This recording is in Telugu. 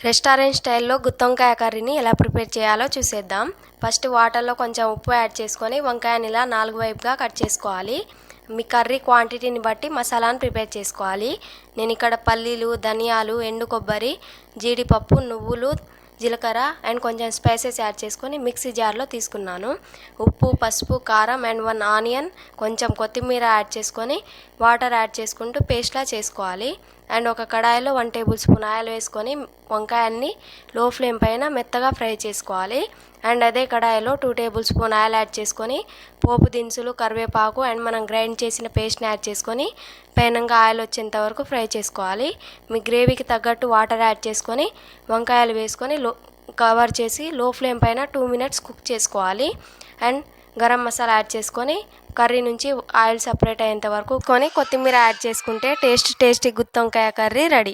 రెస్టారెంట్ స్టైల్లో గుత్తొంకాయ కర్రీని ఎలా ప్రిపేర్ చేయాలో చూసేద్దాం. ఫస్ట్ వాటర్లో కొంచెం ఉప్పు యాడ్ చేసుకొని వంకాయని ఇలా 4 వైపుగా కట్ చేసుకోవాలి. మీ కర్రీ క్వాంటిటీని బట్టి మసాలాను ప్రిపేర్ చేసుకోవాలి. నేను ఇక్కడ పల్లీలు, ధనియాలు, ఎండు కొబ్బరి, జీడిపప్పు, నువ్వులు, జీలకర్ర అండ్ కొంచెం స్పైసెస్ యాడ్ చేసుకొని మిక్సీ జార్లో తీసుకున్నాను. ఉప్పు, పసుపు, కారం అండ్ 1 ఆనియన్, కొంచెం కొత్తిమీర యాడ్ చేసుకొని వాటర్ యాడ్ చేసుకుంటూ పేస్ట్లా చేసుకోవాలి. అండ్ ఒక కడాయిలో 1 టేబుల్ స్పూన్ ఆయిల్ వేసుకొని వంకాయల్ని లో ఫ్లేమ్ పైన మెత్తగా ఫ్రై చేసుకోవాలి. అండ్ అదే కడాయిలో 2 టేబుల్ స్పూన్ ఆయిల్ యాడ్ చేసుకొని పోపు దినుసులు, కరివేపాకు అండ్ మనం గ్రైండ్ చేసిన పేస్ట్ని యాడ్ చేసుకొని పైనంగా ఆయిల్ వచ్చేంత వరకు ఫ్రై చేసుకోవాలి. మీ గ్రేవీకి తగ్గట్టు వాటర్ యాడ్ చేసుకొని వంకాయలు వేసుకొని కవర్ చేసి లో ఫ్లేమ్ పైన 2 మినిట్స్ కుక్ చేసుకోవాలి. అండ్ గరం మసాలా యాడ్ చేసుకొని కర్రీ నుంచి ఆయిల్ సపరేట్ అయ్యేంత వరకు కొత్తిమీర యాడ్ చేసుకుంటే టేస్టీ గుత్తొంకాయ కర్రీ రెడీ.